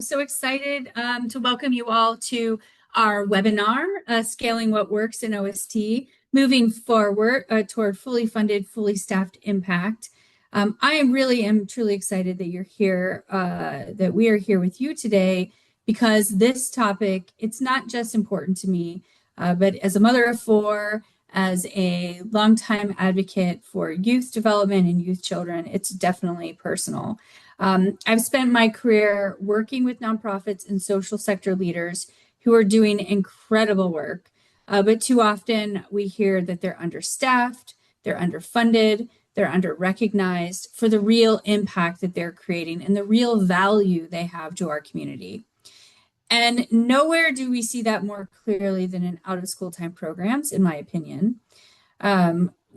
So excited to welcome you all to our webinar, Scaling What Works in OST, moving forward toward fully funded, fully staffed impact. I am truly excited that you're here, that we are here with you today, because this topic, it's not just important to me, but as a mother of four, as a longtime advocate for youth development and youth children, it's definitely personal. I've spent my career working with nonprofits and social sector leaders who are doing incredible work, but too often we hear that they're understaffed, they're underfunded, they're underrecognized for the real impact that they're creating and the real value they have to our community. And nowhere do we see that more clearly than in out-of-school time programs, in my opinion.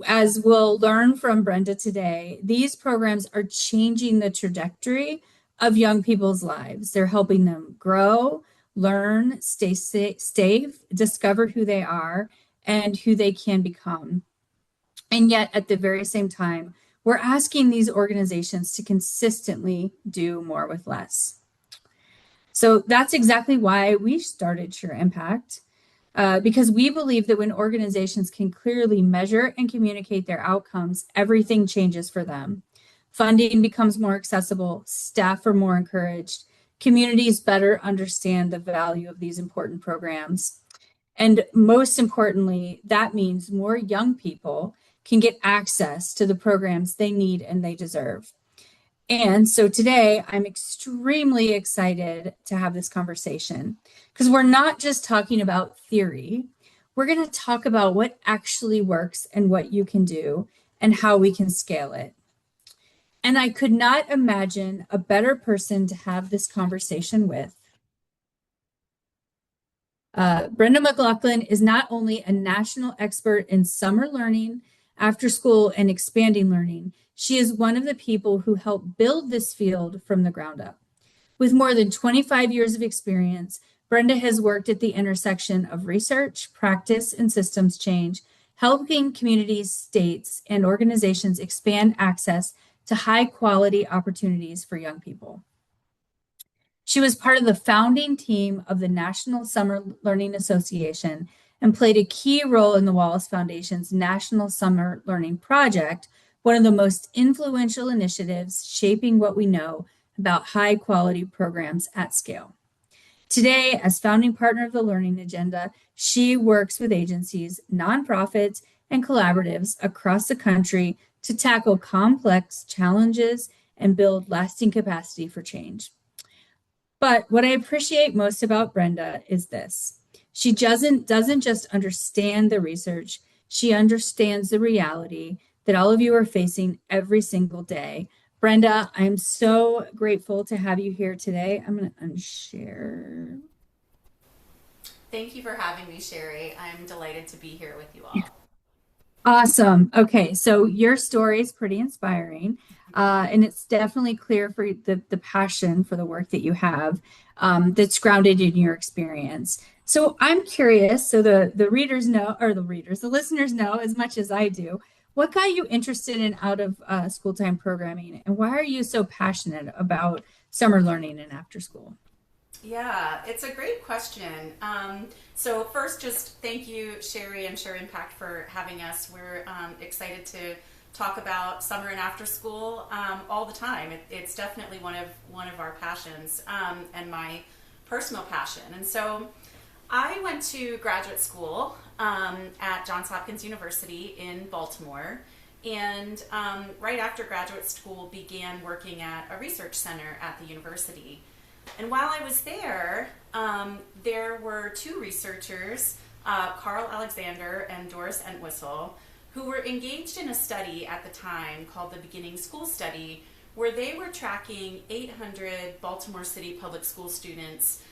As we'll learn from Brenda today, these programs are changing the trajectory of young people's lives. They're helping them grow, learn, stay safe, discover who they are and who they can become. And yet, at the very same time, we're asking these organizations to consistently do more with less. So that's exactly why we started SureImpact. Because we believe that when organizations can clearly measure and communicate their outcomes, everything changes for them. Funding becomes more accessible, staff are more encouraged, communities better understand the value of these important programs. And most importantly, that means more young people can get access to the programs they need and they deserve. And so today, I'm extremely excited to have this conversation because we're not just talking about theory. We're going to talk about what actually works and what you can do and how we can scale it. And I could not imagine a better person to have this conversation with. Brenda McLaughlin is not only a national expert in summer learning, after school, and expanding learning, she is one of the people who helped build this field from the ground up. With more than 25 years of experience, Brenda has worked at the intersection of research, practice, and systems change, helping communities, states, and organizations expand access to high-quality opportunities for young people. She was part of the founding team of the National Summer Learning Association and played a key role in the Wallace Foundation's National Summer Learning Project, one of the most influential initiatives shaping what we know about high-quality programs at scale. Today, as founding partner of the Learning Agenda, she works with agencies, nonprofits, and collaboratives across the country to tackle complex challenges and build lasting capacity for change. But what I appreciate most about Brenda is this. She doesn't just understand the research, she understands the reality that all of you are facing every single day. Brenda, I'm so grateful to have you here today. I'm going to unshare. Thank you for having me, Sheri. I'm delighted to be here with you all. Awesome. Okay, so your story is pretty inspiring, and it's definitely clear for the passion for the work that you have that's grounded in your experience. So I'm curious, so the readers know, or the listeners know as much as I do, what got you interested in out of school time programming, and why are you so passionate about summer learning and after school? Yeah, it's a great question. So first, just thank you, Sheri and SureImpact, for having us. We're excited to talk about summer and after school all the time. It's definitely one of our passions and my personal passion. And so I went to graduate school at Johns Hopkins University in Baltimore. And right after graduate school, began working at a research center at the university. And while I was there, there were two researchers, Carl Alexander and Doris Entwistle, who were engaged in a study at the time called the Beginning School Study, where they were tracking 800 Baltimore City public school students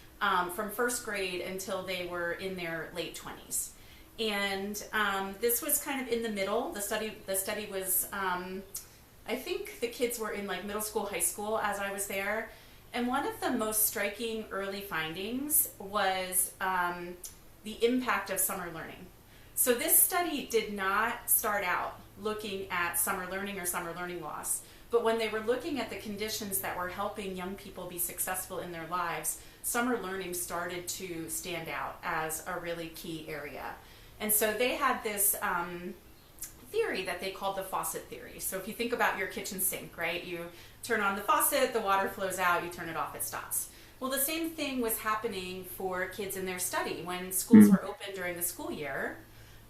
from first grade until they were in their late 20s. And this was kind of in the middle. The study was, I think the kids were in like middle school, high school as I was there. And one of the most striking early findings was the impact of summer learning. So this study did not start out looking at summer learning or summer learning loss. But when they were looking at the conditions that were helping young people be successful in their lives, summer learning started to stand out as a really key area. And so they had this theory that they called the faucet theory. So if you think about your kitchen sink, right? You turn on the faucet, the water flows out, you turn it off, it stops. Well, the same thing was happening for kids in their study. When schools were open during the school year,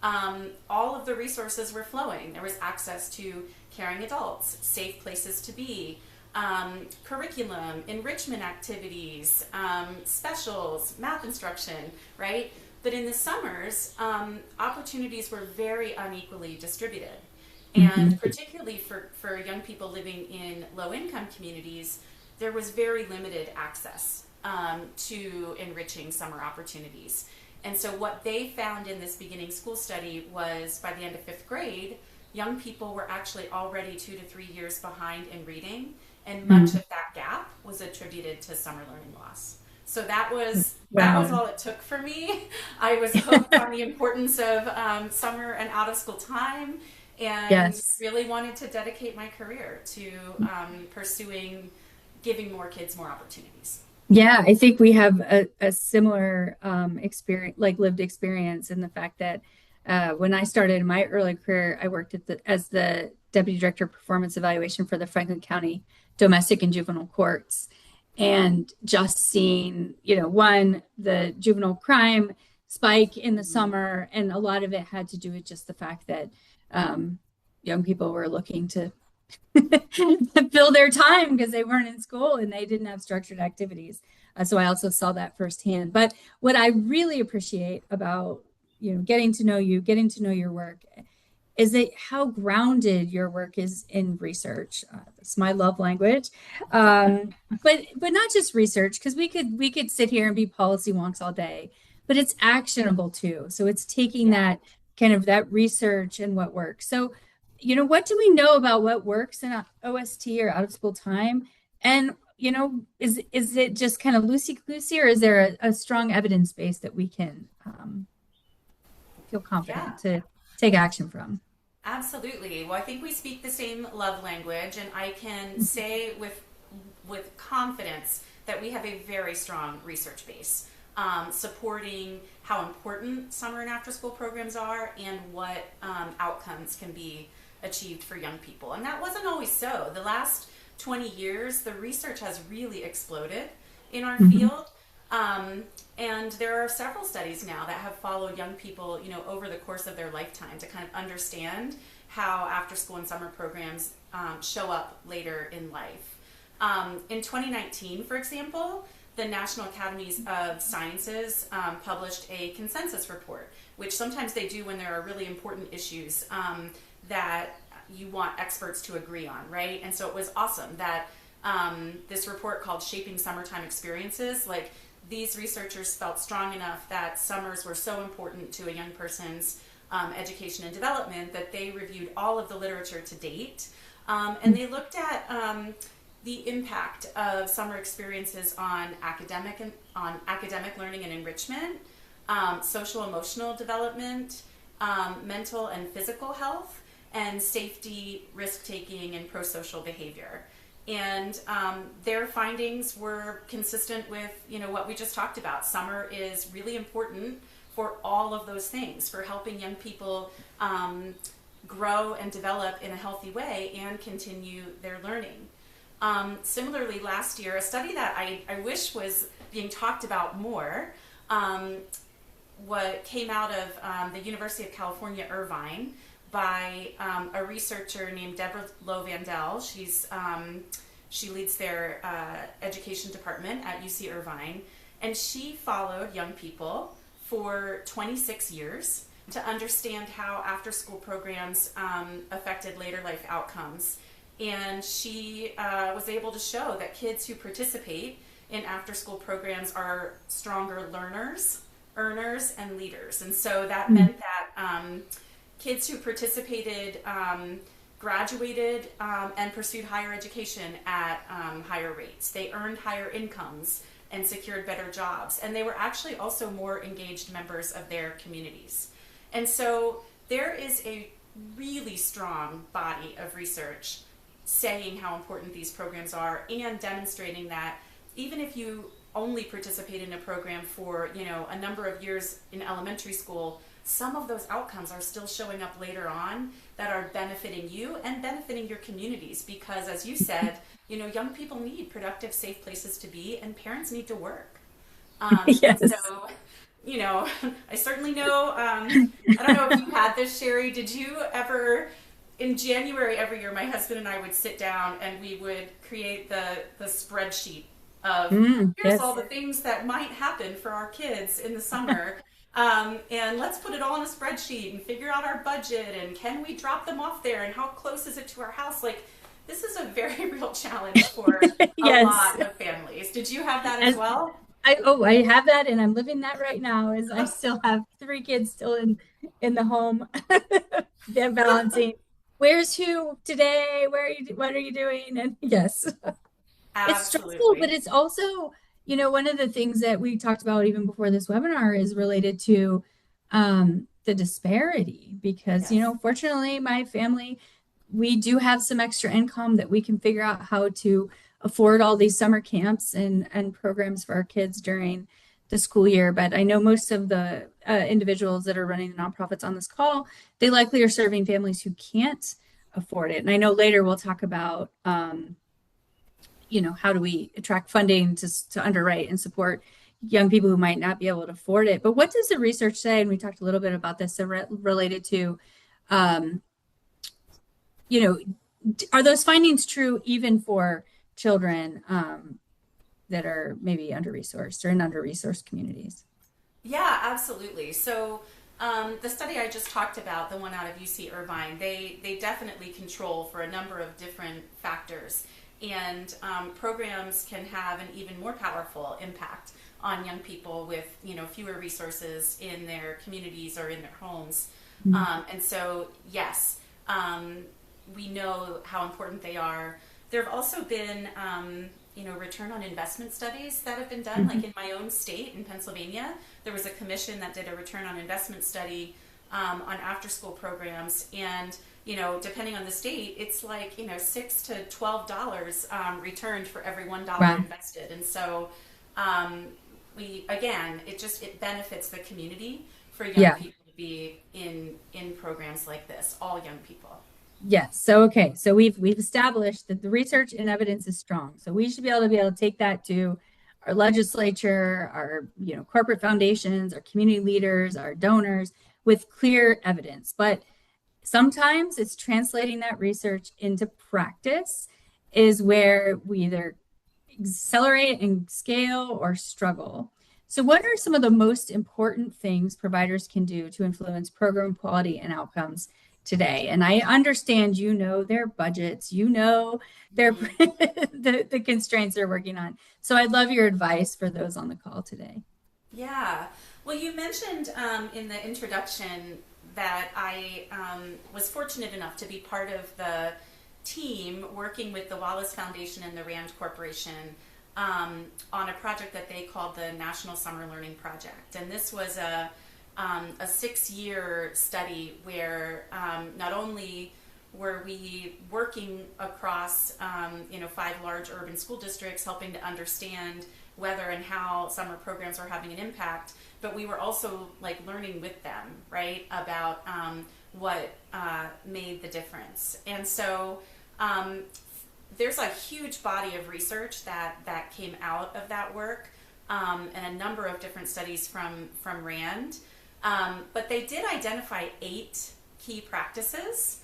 all of the resources were flowing. There was access to caring adults, safe places to be, curriculum, enrichment activities, specials, math instruction, right? But in the summers, opportunities were very unequally distributed. And particularly for young people living in low-income communities, there was very limited access to enriching summer opportunities. And so what they found in this beginning school study was by the end of fifth grade, young people were actually already 2 to 3 years behind in reading, and much of that gap was attributed to summer learning loss. So that was all it took for me. I was hooked on the importance of summer and out of school time, and really wanted to dedicate my career to pursuing giving more kids more opportunities. Yeah, I think we have a similar experience, like lived experience, in the fact that when I started in my early career, I worked as the Deputy Director of Performance Evaluation for the Franklin County Domestic and Juvenile Courts. And just seeing, the juvenile crime spike in the summer, and a lot of it had to do with just the fact that young people were looking to fill their time because they weren't in school and they didn't have structured activities. So I also saw that firsthand. But what I really appreciate about, getting to know you, getting to know your work, is that how grounded your work is in research. It's my love language, but not just research, because we could sit here and be policy wonks all day, but it's actionable too. So it's taking that kind of that research and what works. So, what do we know about what works in OST or out of school time? And, is it just kind of loosey-goosey, or is there a strong evidence base that we can feel confident to take action from? Absolutely. Well, I think we speak the same love language, and I can say with confidence that we have a very strong research base supporting how important summer and after school programs are and what outcomes can be achieved for young people. And that wasn't always so. The last 20 years, the research has really exploded in our field. And there are several studies now that have followed young people, over the course of their lifetime to kind of understand how after school and summer programs show up later in life. In 2019, for example, the National Academies of Sciences published a consensus report, which sometimes they do when there are really important issues that you want experts to agree on, right? And so it was awesome that this report called Shaping Summertime Experiences, these researchers felt strong enough that summers were so important to a young person's education and development that they reviewed all of the literature to date, and they looked at the impact of summer experiences on academic learning and enrichment, social emotional development, mental and physical health, and safety, risk-taking, and pro-social behavior. And their findings were consistent with, what we just talked about. Summer is really important for all of those things, for helping young people grow and develop in a healthy way and continue their learning. Similarly, last year, a study that I wish was being talked about more, what came out of the University of California, Irvine, by a researcher named Deborah Lowe Vandell. She leads their education department at UC Irvine, and she followed young people for 26 years to understand how after-school programs affected later life outcomes. And she was able to show that kids who participate in after-school programs are stronger learners, earners, and leaders. And so that meant that kids who participated graduated and pursued higher education at higher rates. They earned higher incomes and secured better jobs. And they were actually also more engaged members of their communities. And so there is a really strong body of research saying how important these programs are and demonstrating that even if you only participate in a program for, a number of years in elementary school, some of those outcomes are still showing up later on that are benefiting you and benefiting your communities. Because as you said, young people need productive, safe places to be, and parents need to work. And Yes. so, I certainly know, I don't know if you had this, Sheri. Did you ever, in January every year, my husband and I would sit down and we would create the spreadsheet of here's Yes. all the things that might happen for our kids in the summer. And let's put it all in a spreadsheet and figure out our budget and can we drop them off there and how close is it to our house? Like, this is a very real challenge for a Yes. lot of families. Did you have that as well? I have that, and I'm living that right now. As I still have 3 kids still in the home. They're balancing. Where's who today? What are you doing? And yes, it's stressful, but Absolutely. it's also, one of the things that we talked about even before this webinar is related to the disparity because, Yes. fortunately, my family, we do have some extra income that we can figure out how to afford all these summer camps and programs for our kids during the school year. But I know most of the individuals that are running the nonprofits on this call, they likely are serving families who can't afford it. And I know later we'll talk about how do we attract funding to underwrite and support young people who might not be able to afford it. But what does the research say? And we talked a little bit about this related to, um, are those findings true even for children that are maybe under-resourced or in under-resourced communities? Yeah, absolutely. So the study I just talked about, the one out of UC Irvine, they definitely control for a number of different factors. And programs can have an even more powerful impact on young people with fewer resources in their communities or in their homes. And so yes, we know how important they are. There have also been return on investment studies that have been done. Like in my own state, in Pennsylvania, there was a commission that did a return on investment study on after school programs. And depending on the state, it's like $6 to $12 returned for every $1 Wow. invested. And so it benefits the community for young Yeah. people to be in programs like this. All young people. Yes. So okay. So we've established that the research and evidence is strong. So we should be able to take that to our legislature, our corporate foundations, our community leaders, our donors with clear evidence. But sometimes it's translating that research into practice is where we either accelerate and scale or struggle. So, what are some of the most important things providers can do to influence program quality and outcomes today? And I understand their budgets, their Mhm. the constraints they're working on. So, I'd love your advice for those on the call today. Yeah. Well, you mentioned in the introduction that I was fortunate enough to be part of the team working with the Wallace Foundation and the Rand Corporation on a project that they called the National Summer Learning Project. And this was a 6-year study where not only were we working across 5 large urban school districts helping to understand whether and how summer programs are having an impact, but we were also like learning with them, right, about what made the difference. And so there's a huge body of research that came out of that work, and a number of different studies from Rand. But they did identify 8 key practices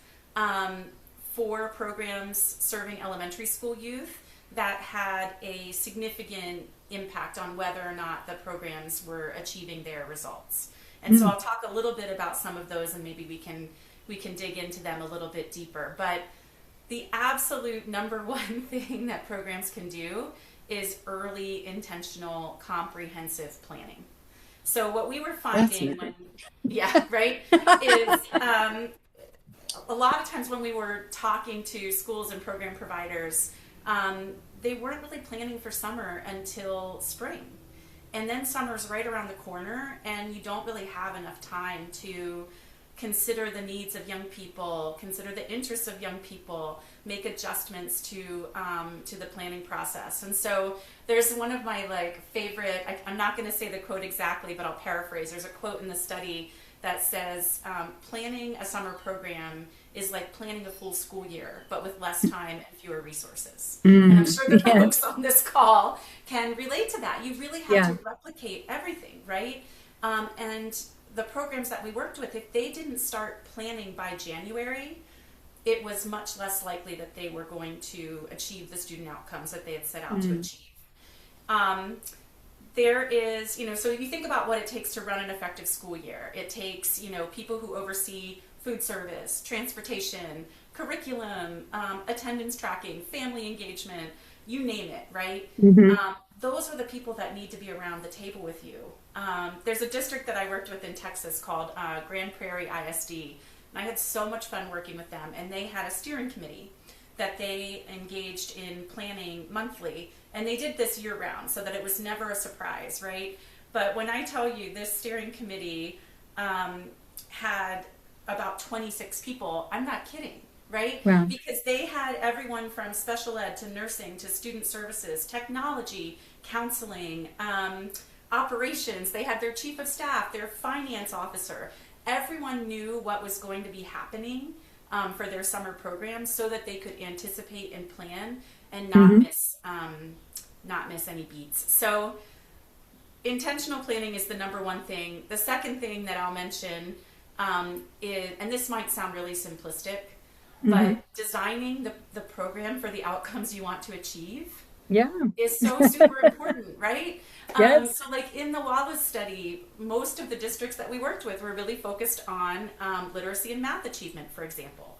for programs serving elementary school youth that had a significant impact on whether or not the programs were achieving their results. And so I'll talk a little bit about some of those, and maybe we can dig into them a little bit deeper. But the absolute number one thing that programs can do is early, intentional, comprehensive planning. So what we were finding yeah, right, is a lot of times when we were talking to schools and program providers, they weren't really planning for summer until spring. And then summer's right around the corner, and you don't really have enough time to consider the needs of young people, consider the interests of young people, make adjustments to the planning process. And so there's one of my like favorite, I'm not going to say the quote exactly, but I'll paraphrase. There's a quote in the study that says, planning a summer program is like planning a full school year, but with less time and fewer resources. And I'm sure the folks on this call can relate to that. You really have to replicate everything, right? And the programs that we worked with, if they didn't start planning by January, it was much less likely that they were going to achieve the student outcomes that they had set out to achieve. There is, so if you think about what it takes to run an effective school year, it takes, people who oversee food service, transportation, curriculum, attendance tracking, family engagement, you name it, right? Those are the people that need to be around the table with you. There's a district that I worked with in Texas called Grand Prairie ISD, and I had so much fun working with them, and they had a steering committee that they engaged in planning monthly, and they did this year round so that it was never a surprise, right? But when I tell you this steering committee had about 26 people, I'm not kidding, right? Wow. Because they had everyone from special ed to nursing to student services, technology, counseling, operations. They had their chief of staff, their finance officer. Everyone knew what was going to be happening for their summer program so that they could anticipate and plan and not miss any beats. So intentional planning is the number one thing. The second thing that I'll mention is, and this might sound really simplistic, but designing the program for the outcomes you want to achieve is so super important, right? Yes. So like in the Wallace study, most of the districts that we worked with were really focused on literacy and math achievement, for example.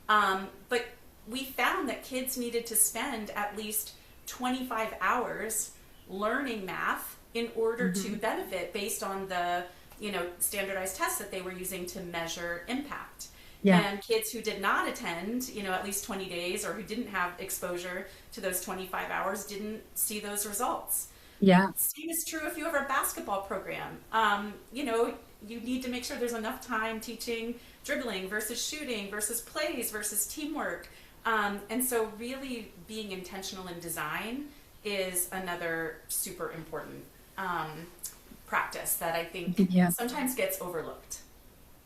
But we found that kids needed to spend at least 25 hours learning math in order to benefit based on the standardized tests that they were using to measure impact. And kids who did not attend, at least 20 days or who didn't have exposure to those 25 hours didn't see those results. Same is true if you have a basketball program. You need to make sure there's enough time teaching dribbling versus shooting versus plays versus teamwork. And so really being intentional in design is another super important practice that I think sometimes gets overlooked.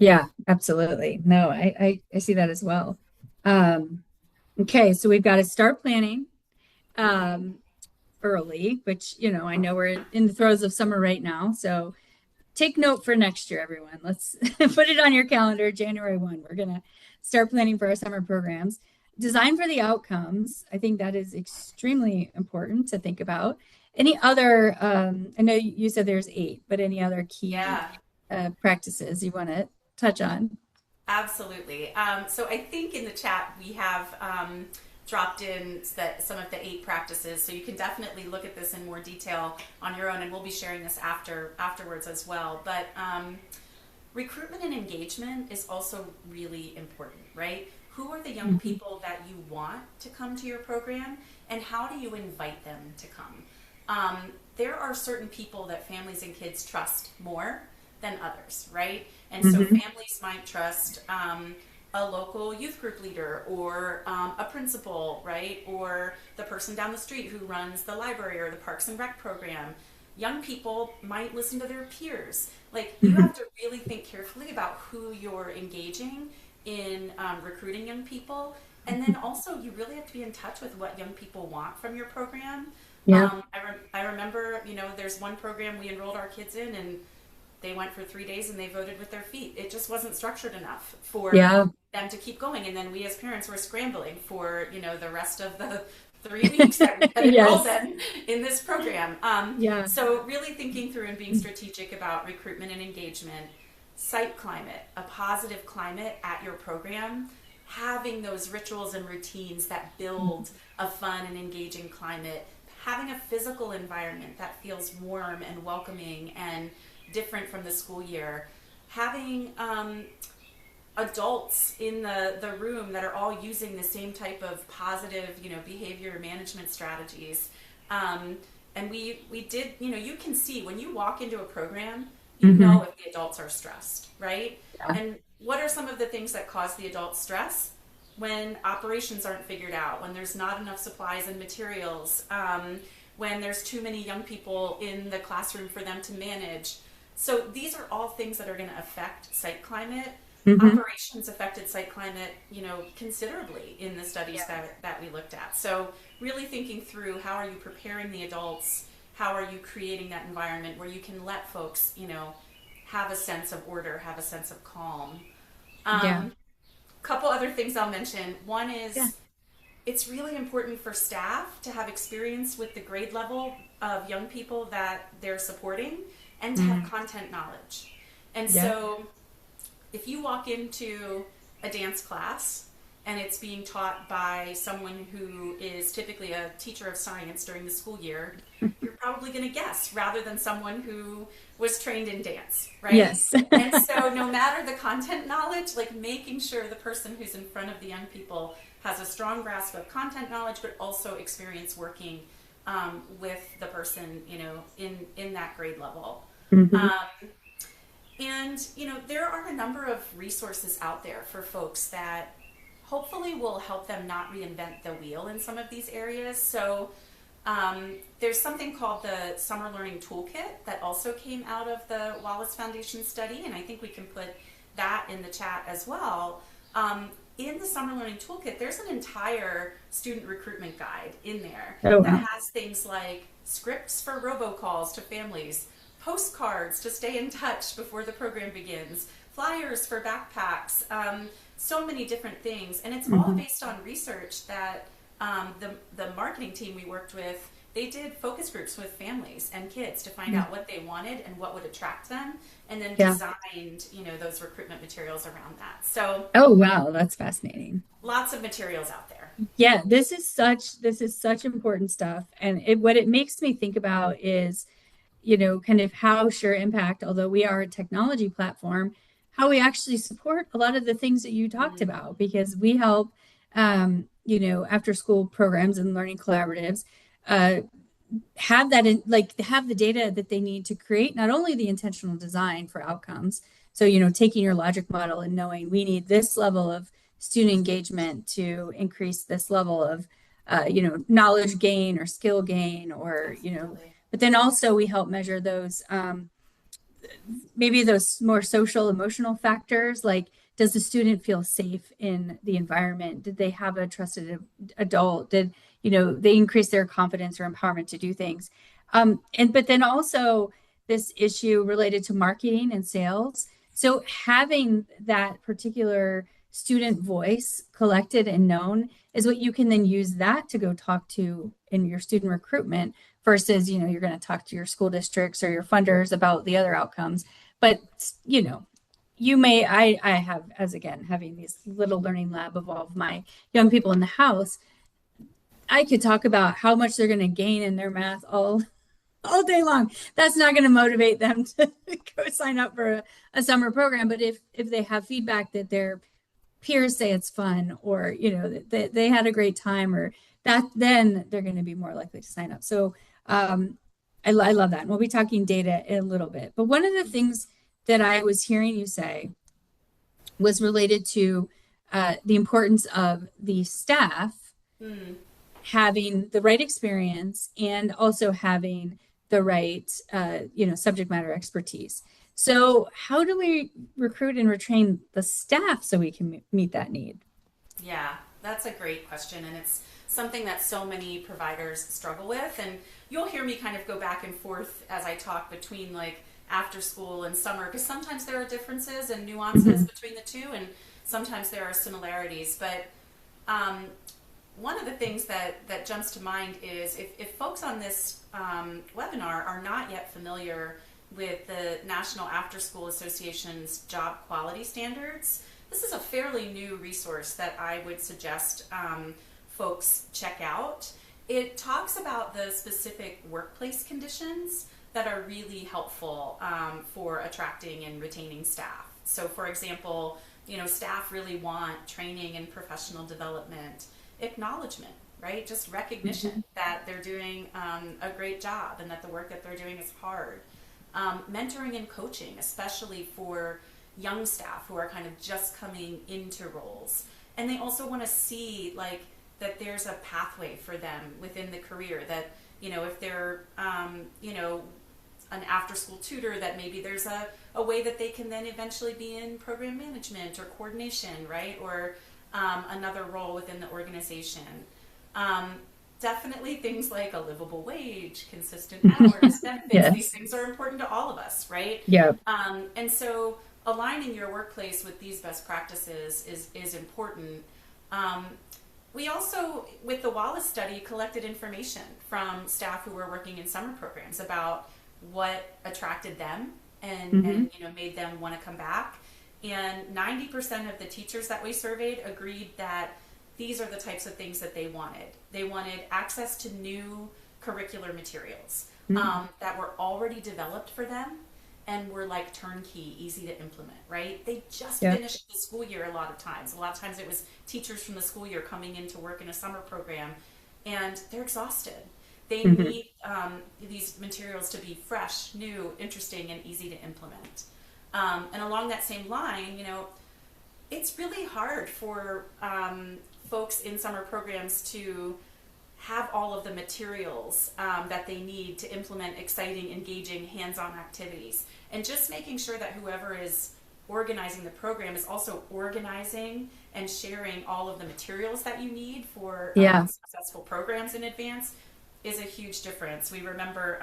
Yeah, absolutely. No, I see that as well. Okay, so we've got to start planning early, which, I know we're in the throes of summer right now. So take note for next year, everyone. Let's put it on your calendar, January 1. We're going to start planning for our summer programs. Design for the outcomes. I think that is extremely important to think about. Any other, I know you said there's 8, but any other key practices you want to touch on? Absolutely. So I think in the chat we have dropped in some of the 8 practices, so you can definitely look at this in more detail on your own, and we'll be sharing this afterwards as well. But recruitment and engagement is also really important, right? Who are the young people that you want to come to your program, and how do you invite them to come? There are certain people that families and kids trust more than others, right? And so families might trust a local youth group leader or a principal, right? Or the person down the street who runs the library or the Parks and Rec program. Young people might listen to their peers. Like, you have to really think carefully about who you're engaging in recruiting young people. And then also you really have to be in touch with what young people want from your program. I remember, there's one program we enrolled our kids in, and they went for 3 days and they voted with their feet. It just wasn't structured enough for them to keep going. And then we as parents were scrambling for, the rest of the 3 weeks that we had enrolled them in this program. So really thinking through and being strategic about recruitment and engagement, site climate, a positive climate at your program, having those rituals and routines that build a fun and engaging climate, having a physical environment that feels warm and welcoming and different from the school year, having adults in the room that are all using the same type of positive, behavior management strategies. And we did, you can see when you walk into a program, you know if the adults are stressed, right? And, what are some of the things that cause the adult stress? When operations aren't figured out, when there's not enough supplies and materials, when there's too many young people in the classroom for them to manage. So these are all things that are going to affect site climate. Operations affected site climate, considerably in the studies that we looked at. So really thinking through, how are you preparing the adults? How are you creating that environment where you can let folks, have a sense of order, have a sense of calm. Couple other things I'll mention. One is it's really important for staff to have experience with the grade level of young people that they're supporting and to have content knowledge. And so if you walk into a dance class and it's being taught by someone who is typically a teacher of science during the school year, you're probably going to guess rather than someone who was trained in dance, right? Yes. And so no matter the content knowledge, like making sure the person who's in front of the young people has a strong grasp of content knowledge, but also experience working with the person, in that grade level. And, there are a number of resources out there for folks that hopefully will help them not reinvent the wheel in some of these areas. So there's something called the Summer Learning Toolkit that also came out of the Wallace Foundation study, and I think we can put that in the chat as well. In the Summer Learning Toolkit, there's an entire student recruitment guide in there that has things like scripts for robocalls to families, postcards to stay in touch before the program begins, flyers for backpacks, so many different things. And it's all based on research that the marketing team we worked with, they did focus groups with families and kids to find out what they wanted and what would attract them, and then designed, those recruitment materials around that. So, oh wow, that's fascinating. Lots of materials out there. Yeah, this is such important stuff. And what it makes me think about is, kind of how SureImpact, although we are a technology platform, how we actually support a lot of the things that you talked about, because we help, after school programs and learning collaboratives, have that have the data that they need to create not only the intentional design for outcomes. So, taking your logic model and knowing we need this level of student engagement to increase this level of, knowledge gain or skill gain, or, but then also we help measure those, maybe those more social, emotional factors, like, does the student feel safe in the environment? Did they have a trusted adult? Did, they increase their confidence or empowerment to do things? But then also this issue related to marketing and sales. So having that particular student voice collected and known is what you can then use that to go talk to in your student recruitment versus, you're going to talk to your school districts or your funders about the other outcomes. But, you may, I have, as again, having these little learning lab of all of my young people in the house, I could talk about how much they're going to gain in their math all day long. That's not going to motivate them to go sign up for a summer program. But if they have feedback that their peers say it's fun, or, that they had a great time, or that, then they're going to be more likely to sign up. So I love that. And we'll be talking data in a little bit. But one of the things that I was hearing you say was related to the importance of the staff having the right experience and also having the right, subject matter expertise. So how do we recruit and retrain the staff so we can meet that need? Yeah, that's a great question. And it's something that so many providers struggle with. And you'll hear me kind of go back and forth as I talk between like after school and summer, because sometimes there are differences and nuances between the two, and sometimes there are similarities. But one of the things that jumps to mind is if folks on this webinar are not yet familiar with the National After School Association's job quality standards, this is a fairly new resource that I would suggest folks check out. It talks about the specific workplace conditions that are really helpful for attracting and retaining staff. So for example, staff really want training and professional development, acknowledgement, right? Just recognition that they're doing a great job and that the work that they're doing is hard. Mentoring and coaching, especially for young staff who are kind of just coming into roles. And they also want to see like that there's a pathway for them within the career, that, you know, if they're, you know, an after school tutor, that maybe there's a way that they can then eventually be in program management or coordination, right? Or another role within the organization. Um, Definitely things like a livable wage, consistent hours, benefits, these Yes. things are important to all of us, right? Yeah. And so aligning your workplace with these best practices is important. Um, we also, with the Wallace study, collected information from staff who were working in summer programs about what attracted them and you know, made them want to come back. And 90% of the teachers that we surveyed agreed that these are the types of things that they wanted. They wanted access to new curricular materials that were already developed for them and were like turnkey, easy to implement, right? They just Yeah. finished the school year a lot of times. A lot of times it was teachers from the school year coming in to work in a summer program, and they're exhausted. They need these materials to be fresh, new, interesting, and easy to implement. And along that same line, you know, it's really hard for folks in summer programs to have all of the materials that they need to implement exciting, engaging, hands-on activities. And just making sure that whoever is organizing the program is also organizing and sharing all of the materials that you need for Yeah. successful programs in advance is a huge difference. We remember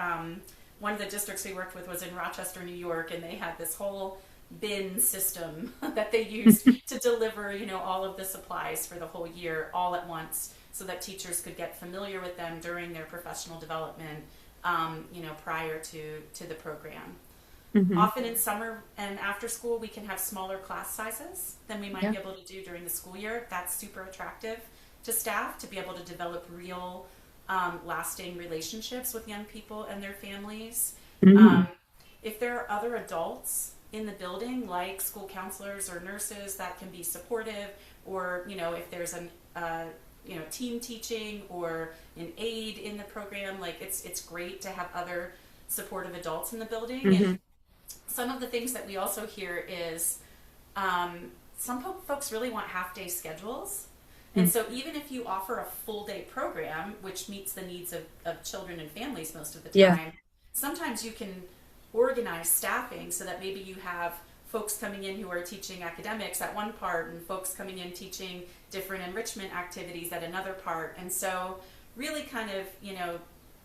one of the districts we worked with was in Rochester, New York, and they had this whole bin system that they used to deliver, you know, all of the supplies for the whole year all at once, so that teachers could get familiar with them during their professional development, you know, prior to the program. Often in summer and after school, we can have smaller class sizes than we might Yeah. be able to do during the school year. That's super attractive to staff, to be able to develop real, lasting relationships with young people and their families. Mhm. If there are other adults in the building, like school counselors or nurses, that can be supportive, or, you know, if there's an you know, team teaching or an aide in the program, like it's great to have other supportive adults in the building. And some of the things that we also hear is some folks really want half-day schedules. And so even if you offer a full-day program, which meets the needs of children and families most of the Yeah. time, sometimes you can organize staffing so that maybe you have folks coming in who are teaching academics at one part and folks coming in teaching different enrichment activities at another part. And so really kind of, you know,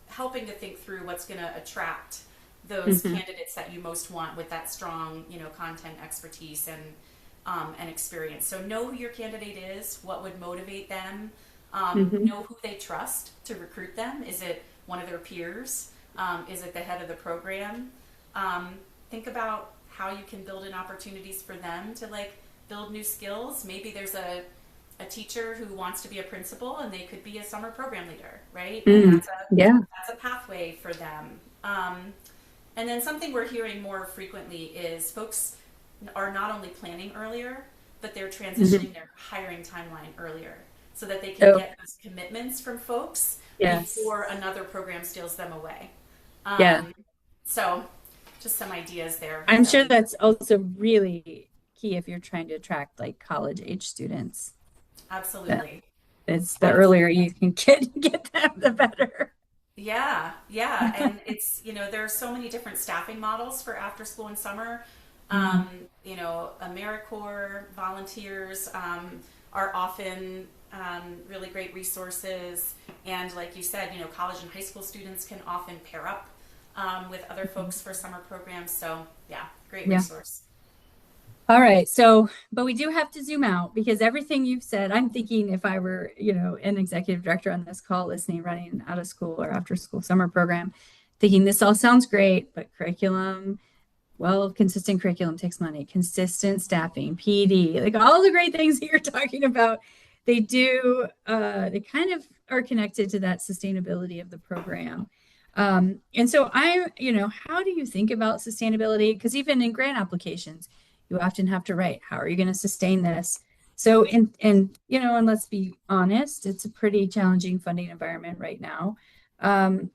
helping to think through what's going to attract those candidates that you most want with that strong, you know, content expertise and experience. So know who your candidate is, what would motivate them, know who they trust to recruit them. Is it one of their peers? Is it the head of the program? Think about how you can build in opportunities for them to like build new skills. Maybe there's a teacher who wants to be a principal and they could be a summer program leader, right? And Yeah. that's a pathway for them. And then something we're hearing more frequently is folks are not only planning earlier, but they're transitioning their hiring timeline earlier so that they can Oh, get those commitments from folks yes. before another program steals them away. Yeah. So just some ideas there I'm that sure we that's also really key if you're trying to attract like college age students. That absolutely. it's the earlier Absolutely. you can get them, the better. Yeah, yeah. And it's, you know, there are so many different staffing models for after school and summer. Mhm. You know, AmeriCorps volunteers are often really great resources. And like you said, you know, college and high school students can often pair up with other folks for summer programs. So, yeah, great Yeah. resource. All right. So, but we do have to zoom out because everything you've said, I'm thinking if I were, you know, an executive director on this call listening, running an out of school or after school summer program, thinking this all sounds great, but curriculum, well, consistent curriculum takes money, consistent staffing, PD, like all the great things that you're talking about, they do, they kind of are connected to that sustainability of the program. And so you know, how do you think about sustainability? Because even in grant applications, you often have to write, how are you going to sustain this? So, you know, and let's be honest, it's a pretty challenging funding environment right now.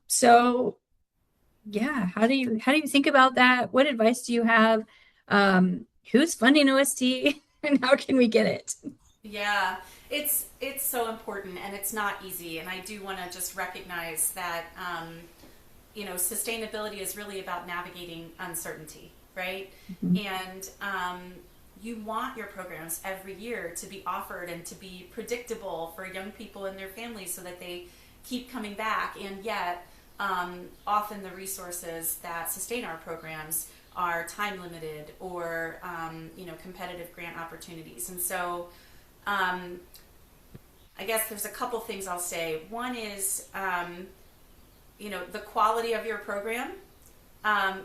So yeah, how do you think about that? What advice do you have? who's funding OST and how can we get it? Yeah, it's so important and it's not easy. And I do want to just recognize that sustainability is really about navigating uncertainty, right? Mhm. And you want your programs every year to be offered and to be predictable for young people and their families so that they keep coming back. And yet, often the resources that sustain our programs are time limited or competitive grant opportunities. And so I guess there's a couple things I'll say. One is, the quality of your program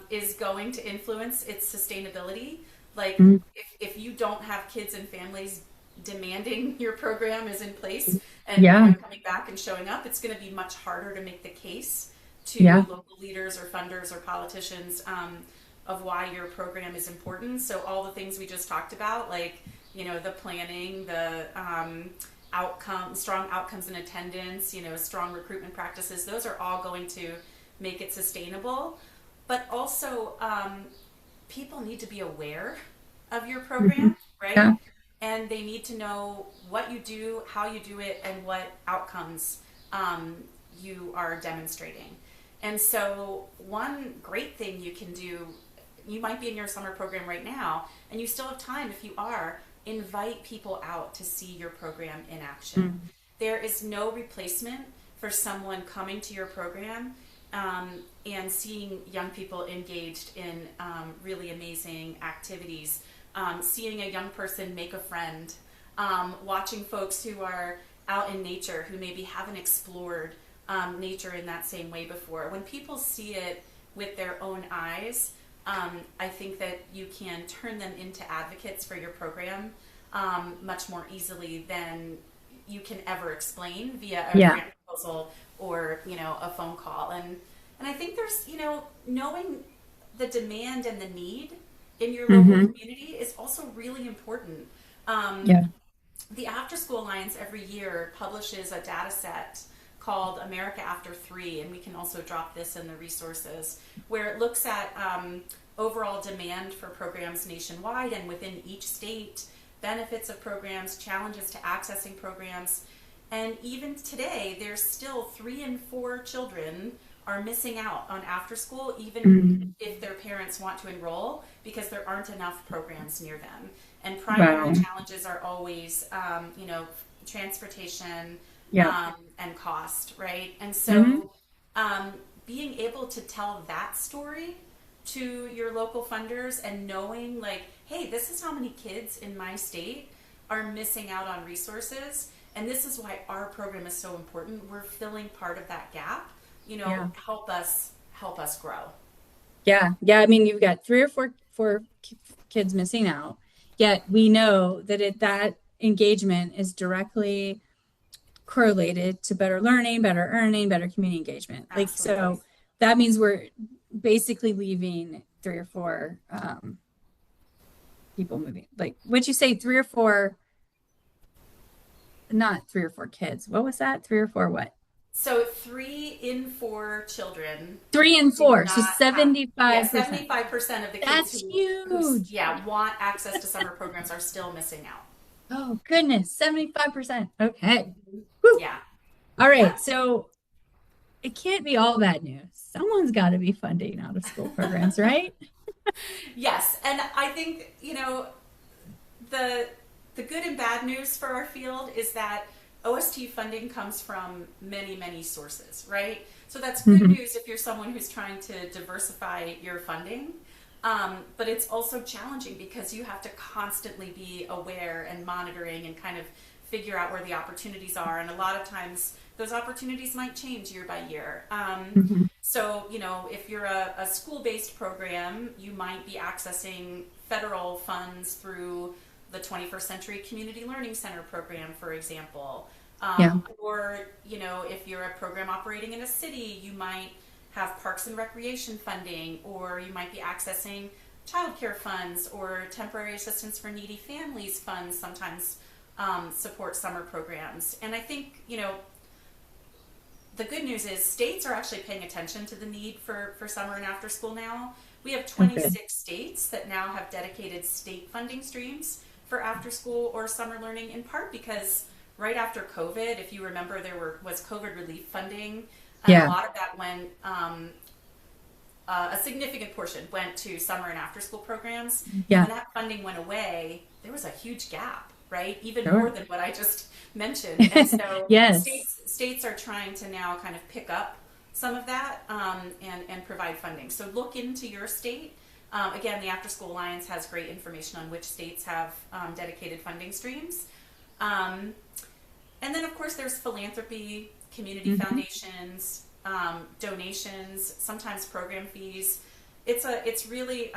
is going to influence its sustainability. Like, Mhm. if you don't have kids and families demanding your program is in place and Yeah, coming back and showing up, it's going to be much harder to make the case to yeah, local leaders or funders or politicians of why your program is important. So all the things we just talked about, like the planning, the strong outcomes in attendance, strong recruitment practices, those are all going to make it sustainable. But also, people need to be aware of your hmm, program, right? yeah, And they need to know what you do, how you do it, and what outcomes you are demonstrating. And so, one great thing you can do, you might be in your summer program right now, and you still have time if you are, invite people out to see your program in action. mm, There is no replacement for someone coming to your program and seeing young people engaged in really amazing activities, seeing a young person make a friend, watching folks who are out in nature who maybe haven't explored nature in that same way before. When people see it with their own eyes, I think that you can turn them into advocates for your program much more easily than you can ever explain via a yeah, grant proposal or a phone call. And I think there's knowing the demand and the need in your local hmm, community is also really important. Um, yeah, the After School Alliance every year publishes a data set called America After Three, and we can also drop this in the resources, where it looks at overall demand for programs nationwide and within each state, benefits of programs, challenges to accessing programs. And even today, there's still 3 in 4 children are missing out on after school, even mm, if their parents want to enroll, because there aren't enough programs near them. And primary wow, challenges are always, transportation yeah, and cost, right? And hmm, so being able to tell that story to your local funders and knowing, like, hey, this is how many kids in my state are missing out on resources, and this is why our program is so important. We're filling part of that gap. yeah, Help us grow. yeah, yeah. I mean, you've got three or four kids missing out, yet we know that that engagement is directly correlated to better learning, better earning, better community engagement. Like, Absolutely. so that means we're basically leaving three or four people moving. Like, would you say three or four, not three or four kids? What was that? Three or four what? So 3 in 4 children Three and do four. So not have, yeah, 75%. 75% of the kids That's who huge. yeah, want access to summer programs are still missing out. Oh, goodness. 75%. Okay. Whew. Yeah. All Yeah. right. So it can't be all bad news. Someone's got to be funding out of school programs, right? Yes. And I think, the the good and bad news for our field is that OST funding comes from many, many sources, right? So that's good Hmm. news if you're someone who's trying to diversify your funding. But it's also challenging because you have to constantly be aware and monitoring and kind of figure out where the opportunities are. And a lot of times those opportunities might change year by year. Hmm. So, if you're a school based program, you might be accessing federal funds through the 21st Century Community Learning Center program, for example. Yeah. Or, if you're a program operating in a city, you might have parks and recreation funding, or you might be accessing childcare funds or temporary assistance for needy families funds sometimes support summer programs. And I think, the good news is states are actually paying attention to the need for summer and after school now. We have Okay. 26 states that now have dedicated state funding streams for after school or summer learning, in part because right after COVID, if you remember, was COVID relief funding, and a Yeah. lot of that went, a significant portion went to summer and after school programs. And Yeah. when that funding went away, there was a huge gap, right? Even more Sure. than what I just mentioned. And so Yes. states are trying to now kind of pick up some of that, and provide funding. So look into your state. Again, the After School Alliance has great information on which states have dedicated funding streams. Um, and then, of course, there's philanthropy, community Hmm. foundations, donations, sometimes program fees. It's really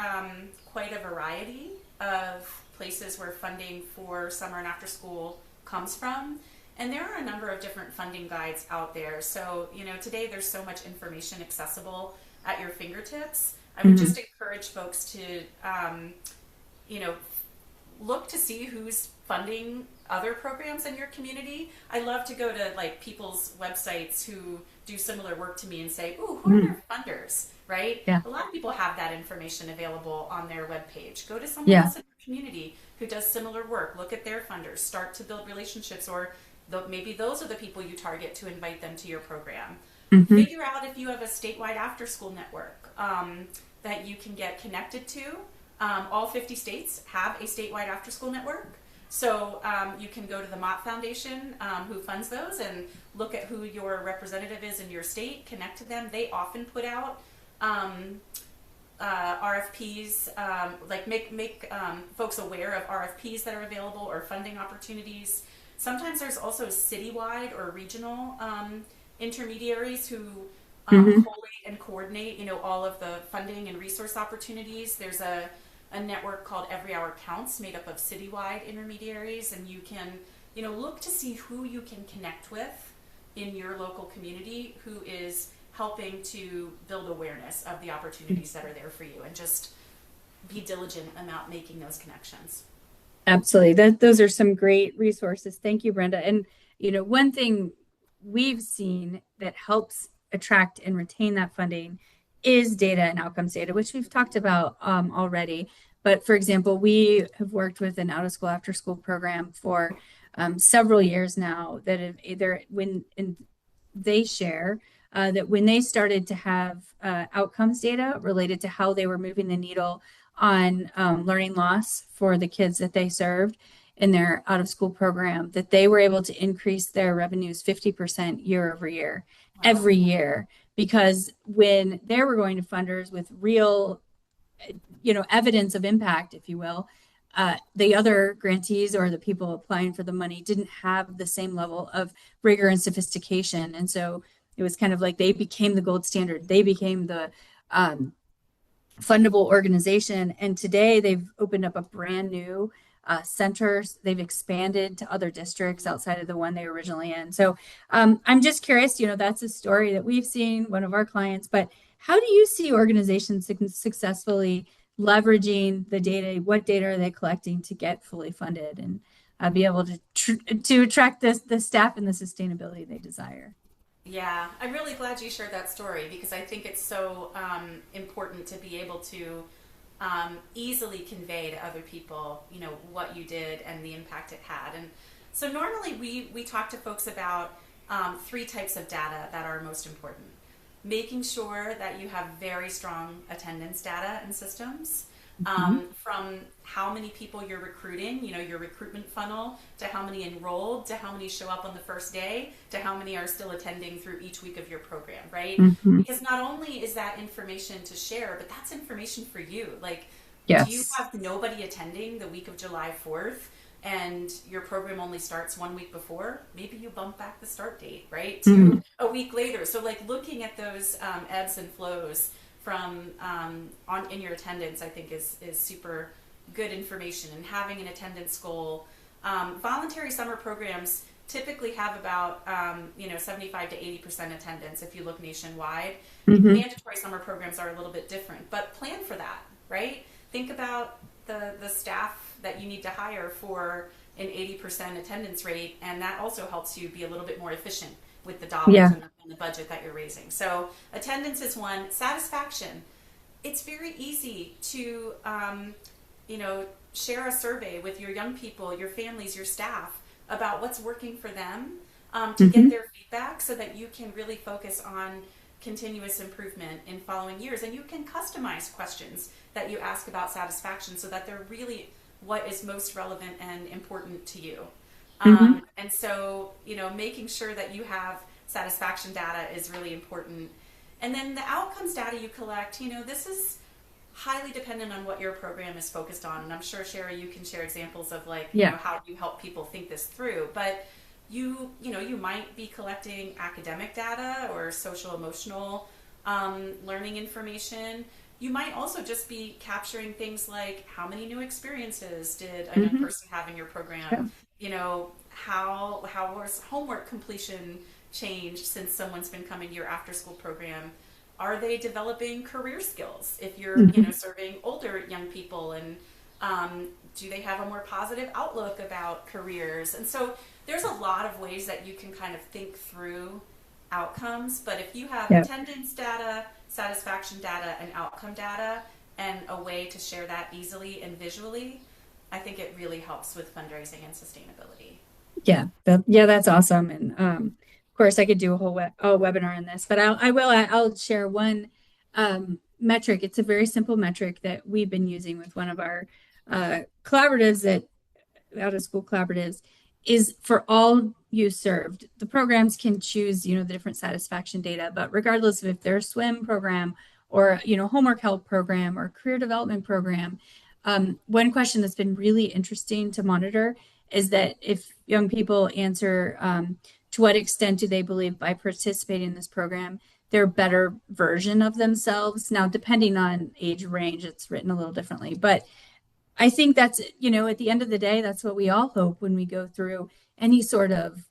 quite a variety of places where funding for summer and after school comes from. And there are a number of different funding guides out there. So, today there's so much information accessible at your fingertips. I would Hmm. just encourage folks to, you know, look to see who's funding other programs in your community. I love to go to like people's websites who do similar work to me and say, "Ooh, who are Hmm. their funders?" Right? Yeah. A lot of people have that information available on their webpage. Go to someone Yeah. else in your community who does similar work. Look at their funders. Start to build relationships, or maybe those are the people you target to invite them to your program. Hmm. Figure out if you have a statewide after school network that you can get connected to. All 50 states have a statewide after school network. So you can go to the Mott Foundation, who funds those, and look at who your representative is in your state, connect to them. They often put out RFPs, like make folks aware of RFPs that are available or funding opportunities. Sometimes there's also citywide or regional intermediaries who Hmm. collate and coordinate, all of the funding and resource opportunities. There's a network called Every Hour Counts, made up of citywide intermediaries, and you can, look to see who you can connect with in your local community who is helping to build awareness of the opportunities that are there for you, and just be diligent about making those connections. Absolutely. Those are some great resources. Thank you, Brenda. And, one thing we've seen that helps attract and retain that funding is data and outcomes data, which we've talked about already. But for example, we have worked with an out of school after school program for several years now that have either when and they share that when they started to have outcomes data related to how they were moving the needle on learning loss for the kids that they served in their out of school program, that they were able to increase their revenues 50% year over year, Wow. every year. Because when they were going to funders with real, evidence of impact, if you will, the other grantees or the people applying for the money didn't have the same level of rigor and sophistication. And so it was kind of like they became the gold standard. They became the um, fundable organization. And today they've opened up a brand new centers. They've expanded to other districts outside of the one they were originally in. So I'm just curious, that's a story that we've seen, one of our clients, but how do you see organizations successfully leveraging the data? What data are they collecting to get fully funded and be able to attract the staff and the sustainability they desire? Yeah, I'm really glad you shared that story, because I think it's so important to be able to easily convey to other people, what you did and the impact it had. And so normally we talk to folks about three types of data that are most important. Making sure that you have very strong attendance data and systems, Mhm. from how many people you're recruiting, your recruitment funnel, to how many enrolled, to how many show up on the first day, to how many are still attending through each week of your program, right? Mhm. Because not only is that information to share, but that's information for you. Like, do you Yes. have nobody attending the week of July 4th and your program only starts 1 week before? Maybe you bump back the start date, right, to Mhm. a week later. So, like, looking at those ebbs and flows from on in your attendance, I think is super good information. And having an attendance goal. Voluntary summer programs typically have about 75 to 80% attendance if you look nationwide. Mhm. Mandatory summer programs are a little bit different, but plan for that, right? Think about the staff that you need to hire for an 80% attendance rate, and that also helps you be a little bit more efficient with the dollars Yeah. and the budget that you're raising. So attendance is one. Satisfaction. it's very easy to, you know, share a survey with your young people, your families, your staff about what's working for them, to get Mm-hmm. their feedback so that you can really focus on continuous improvement in following years. And you can customize questions that you ask about satisfaction so that they're really what is most relevant and important to you. Mm-hmm. And so, you know, making sure that you have satisfaction data is really important. And then the outcomes data you collect, you know, this is highly dependent on what your program is focused on. And I'm sure, Sheri, you can share examples of like, you Yeah. know, how you help people think this through. But you know, you might be collecting academic data or social emotional learning information. You might also just be capturing things like how many new experiences did a young Mm-hmm. person have in your program? Yeah. You know, how was homework completion changed since someone's been coming to your after school program? Are they developing career skills if you're, you know, Mm-hmm. serving older young people? And do they have a more positive outlook about careers? And so there's a lot of ways that you can kind of think through outcomes. But if you have Yeah. attendance data, satisfaction data, and outcome data, and a way to share that easily and visually, I think it really helps with fundraising and sustainability. Yeah, that's awesome. And of course, I could do a webinar on this, but I'll share one metric. It's a very simple metric that we've been using with one of our collaboratives that out of school collaboratives is for all youth served. The programs can choose, you know, the different satisfaction data, but regardless of if they're a swim program or, you know, homework help program or career development program, one question that's been really interesting to monitor is that if young people answer to what extent do they believe by participating in this program, they're a better version of themselves. Now, depending on age range, it's written a little differently, but I think that's, you know, at the end of the day, that's what we all hope when we go through any sort of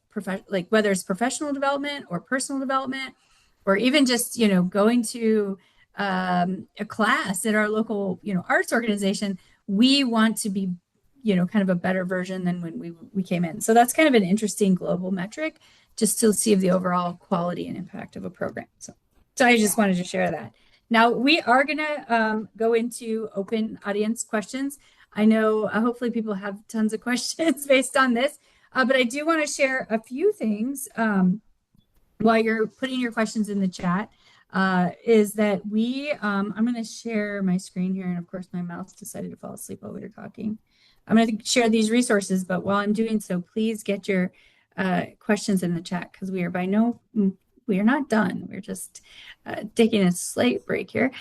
like whether it's professional development or personal development, or even just, you know, going to a class at our local, you know, arts organization. We want to be, you know, kind of a better version than when we came in. So that's kind of an interesting global metric just to see the overall quality and impact of a program. So I just wanted to share that. Now we are going to go into open audience questions. I know hopefully people have tons of questions based on this, but I do want to share a few things while you're putting your questions in the chat. Is that I'm going to share my screen here, and of course my mouse decided to fall asleep while we were talking. I'm going to share these resources, but while I'm doing so, please get your questions in the chat because we are not done. We're just taking a slight break here.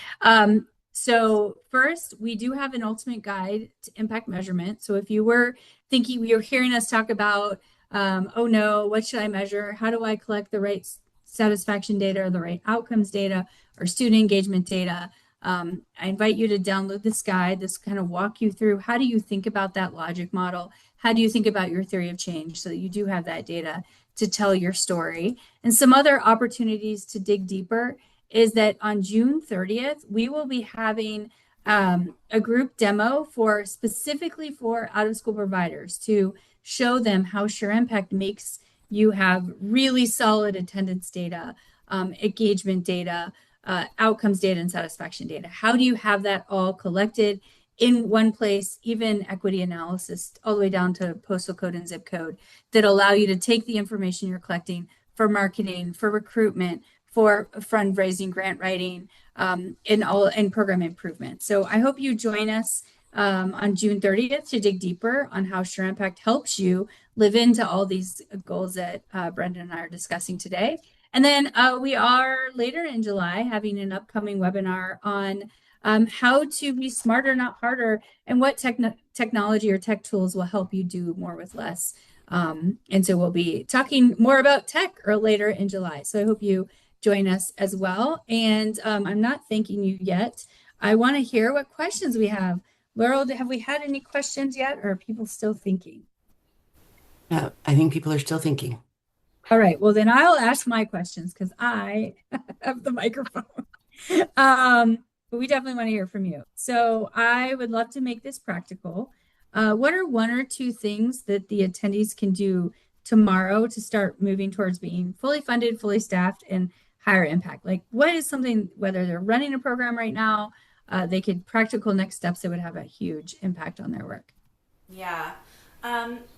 So first, we do have an ultimate guide to impact measurement. So if you were thinking, you're hearing us talk about, oh no, what should I measure? How do I collect the right satisfaction data or the right outcomes data or student engagement data? I invite you to download this guide. This kind of walk you through how do you think about that logic model? How do you think about your theory of change so that you do have that data to tell your story? And some other opportunities to dig deeper is that on June 30th, we will be having a group demo specifically for out-of-school providers to show them how SureImpact makes you have really solid attendance data, engagement data, outcomes data, and satisfaction data. How do you have that all collected in one place, even equity analysis, all the way down to postal code and zip code that allow you to take the information you're collecting for marketing, for recruitment, for fundraising, grant writing, and program improvement. So I hope you join us on June 30th to dig deeper on how SureImpact helps you live into all these goals that Brenda and I are discussing today. And then we are later in July having an upcoming webinar on how to be smarter, not harder, and what technology or tech tools will help you do more with less. And so we'll be talking more about tech or later in July. So I hope you join us as well. And I'm not thanking you yet. I want to hear what questions we have. Laurel, have we had any questions yet, or are people still thinking? I think people are still thinking. All right, well, then I'll ask my questions because I have the microphone. But we definitely want to hear from you. So I would love to make this practical. What are one or two things that the attendees can do tomorrow to start moving towards being fully funded, fully staffed, and higher impact? Like what is something, whether they're running a program right now, practical next steps that would have a huge impact on their work. Yeah.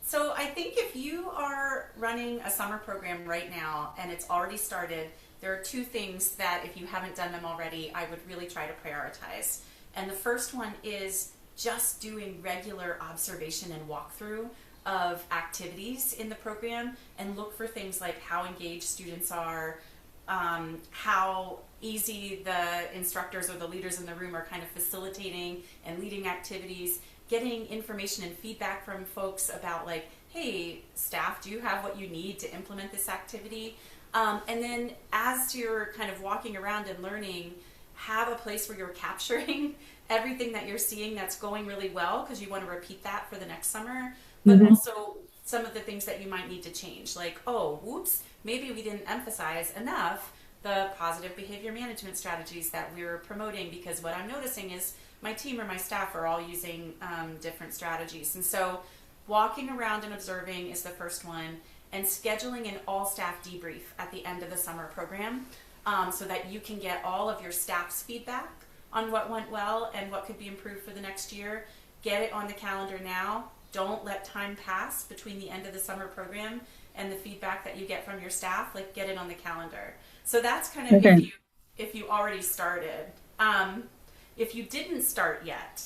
So I think if you are running a summer program right now and it's already started, there are two things that if you haven't done them already, I would really try to prioritize. And the first one is just doing regular observation and walkthrough of activities in the program, and look for things like how engaged students are, how easy the instructors or the leaders in the room are kind of facilitating and leading activities, getting information and feedback from folks about like, hey, staff, do you have what you need to implement this activity? And then as you're kind of walking around and learning, have a place where you're capturing everything that you're seeing that's going really well, because you want to repeat that for the next summer, but also some of the things that you might need to change, like, oh, whoops, maybe we didn't emphasize enough the positive behavior management strategies that we're promoting, because what I'm noticing is my team or my staff are all using different strategies. And so walking around and observing is the first one, and scheduling an all-staff debrief at the end of the summer program, so that you can get all of your staff's feedback on what went well and what could be improved for the next year. Get it on the calendar now. Don't let time pass between the end of the summer program and the feedback that you get from your staff. Like, get it on the calendar. So that's kind of if you already started. If you didn't start yet,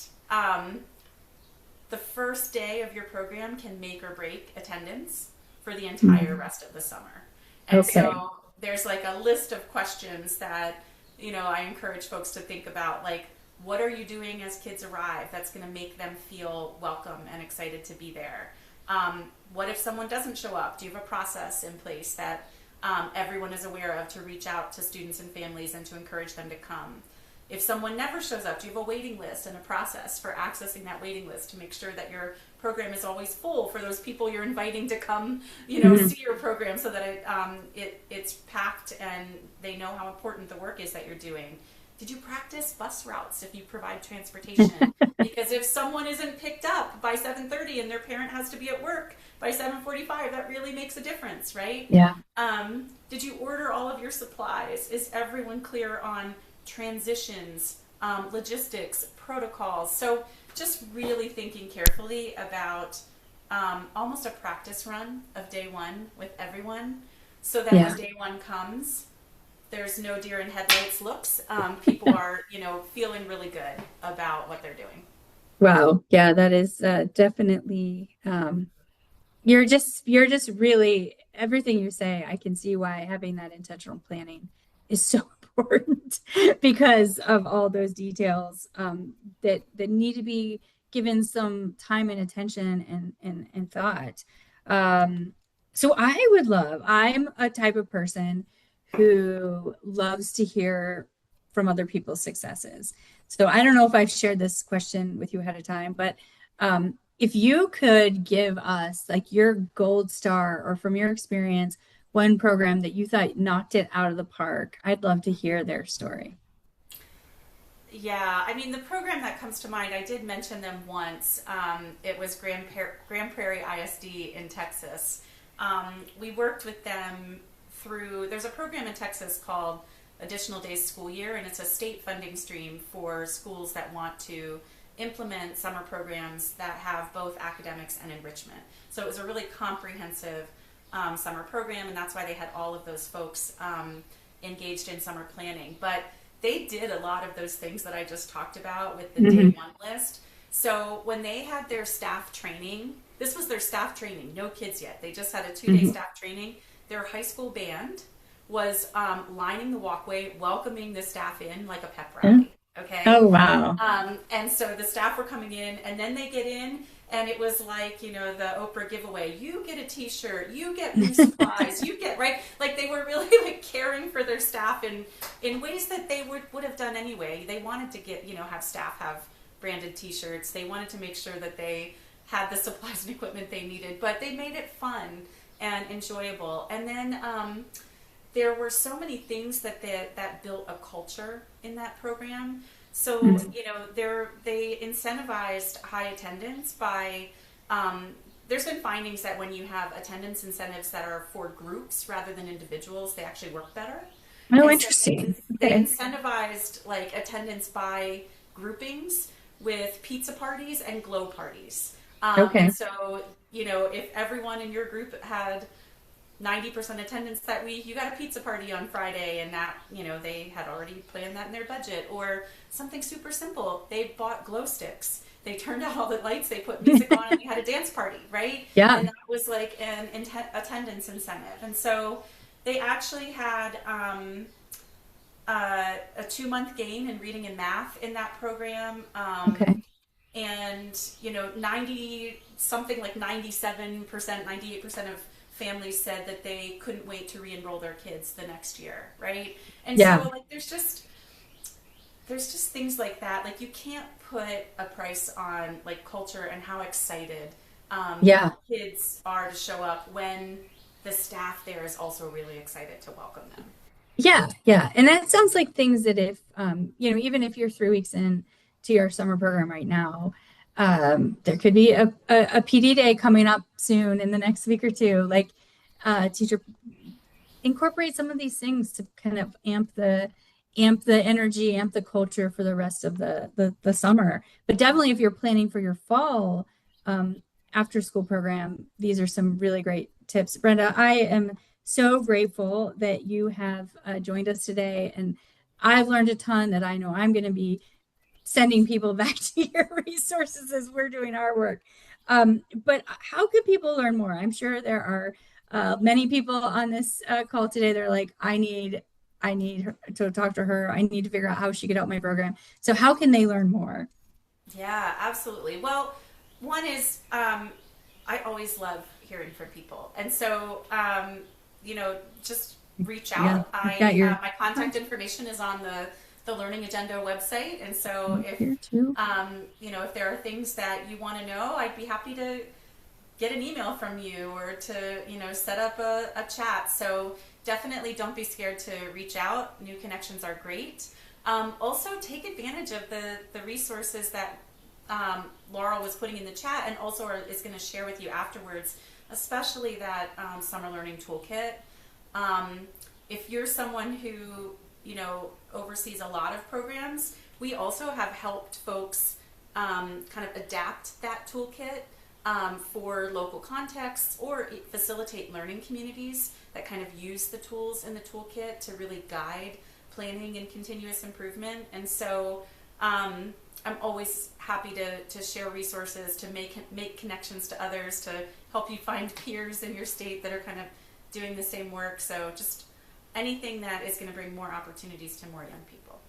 the first day of your program can make or break attendance for the entire rest of the summer. And so there's like a list of questions that, I encourage folks to think about, like, what are you doing as kids arrive that's going to make them feel welcome and excited to be there? What if someone doesn't show up? Do you have a process in place that everyone is aware of to reach out to students and families and to encourage them to come? If someone never shows up, do you have a waiting list and a process for accessing that waiting list to make sure that your program is always full for those people you're inviting to come, see your program, so that it's packed and they know how important the work is that you're doing? Did you practice bus routes if you provide transportation? Because if someone isn't picked up by 7:30 and their parent has to be at work by 7:45, that really makes a difference, right? Yeah. Did you order all of your supplies? Is everyone clear on transitions, logistics, protocols? So just really thinking carefully about almost a practice run of day one with everyone, so that when day one comes, there's no deer in headlights looks. People are, feeling really good about what they're doing. Wow. Yeah, that is definitely, you're just really, everything you say, I can see why having that intentional planning is so important, because of all those details that need to be given some time and attention and thought. So I'm a type of person who loves to hear from other people's successes. So I don't know if I've shared this question with you ahead of time, but if you could give us like your gold star, or from your experience, one program that you thought knocked it out of the park, I'd love to hear their story. Yeah, I mean, the program that comes to mind, I did mention them once. It was Grand Prairie ISD in Texas. We worked with them through, there's a program in Texas called Additional Days School Year, and it's a state funding stream for schools that want to implement summer programs that have both academics and enrichment. So it was a really comprehensive summer program, and that's why they had all of those folks engaged in summer planning. But they did a lot of those things that I just talked about with the day one list. So when they had their staff training, this was their staff training, no kids yet. They just had a 2-day staff training. Their high school band was lining the walkway, welcoming the staff in like a pep rally. Okay. Oh, wow. And so the staff were coming in, and then they get in, and it was like, the Oprah giveaway. You get a t-shirt, you get new supplies, you get, right? Like, they were really like caring for their staff in ways that they would have done anyway. They wanted to get, have staff have branded t-shirts. They wanted to make sure that they had the supplies and equipment they needed, but they made it fun and enjoyable. And then there were so many things that built a culture in that program. So, they incentivized high attendance by, there's been findings that when you have attendance incentives that are for groups rather than individuals, they actually work better. Oh, interesting. So they incentivized like attendance by groupings with pizza parties and glow parties. Okay. And so, if everyone in your group had 90% attendance that week, you got a pizza party on Friday, and that, they had already planned that in their budget. Or something super simple, they bought glow sticks. They turned out all the lights, they put music on, and we had a dance party, right? Yeah. And that was like an attendance incentive. And so they actually had a 2-month gain in reading and math in that program. Okay. And 90 something like 97%, 98% of families said that they couldn't wait to re-enroll their kids the next year, right? And Yeah. so like there's just things like that. Like you can't put a price on like culture and how excited Yeah. kids are to show up when the staff there is also really excited to welcome them. Yeah, yeah. And that sounds like things that if, even if you're 3 weeks in to your summer program right now, there could be a PD day coming up soon in the next week or two. Like, teacher incorporate some of these things to kind of amp the energy, amp the culture for the rest of the summer. But definitely if you're planning for your fall after school program, these are some really great tips. Brenda, I am so grateful that you have joined us today, and I've learned a ton that I know I'm going to be sending people back to your resources as we're doing our work. But how could people learn more? I'm sure there are many people on this call today. They're like, I need her to talk to her. I need to figure out how she could help my program. So how can they learn more? Yeah, absolutely. Well, one is I always love hearing from people, and so just reach out. Yeah, My contact information is on the Learning Agenda website, and so if if there are things that you want to know, I'd be happy to get an email from you or to set up a chat. So definitely don't be scared to reach out. New connections are great. Also take advantage of the resources that Laurel was putting in the chat and also is going to share with you afterwards, especially that summer learning toolkit. If you're someone who oversees a lot of programs, we also have helped folks kind of adapt that toolkit for local contexts or facilitate learning communities that kind of use the tools in the toolkit to really guide planning and continuous improvement. And so I'm always happy to share resources, to make connections to others, to help you find peers in your state that are kind of doing the same work. So just anything that is going to bring more opportunities to more young people.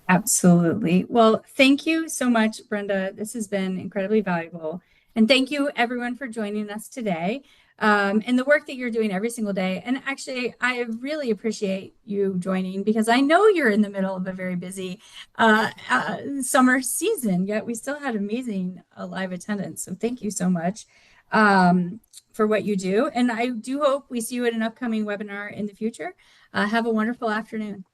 Absolutely. Well, thank you so much, Brenda. This has been incredibly valuable. And thank you, everyone, for joining us today and the work that you're doing every single day. And actually, I really appreciate you joining because I know you're in the middle of a very busy summer season, yet we still had amazing live attendance. So thank you so much for what you do. And I do hope we see you at an upcoming webinar in the future. Have a wonderful afternoon.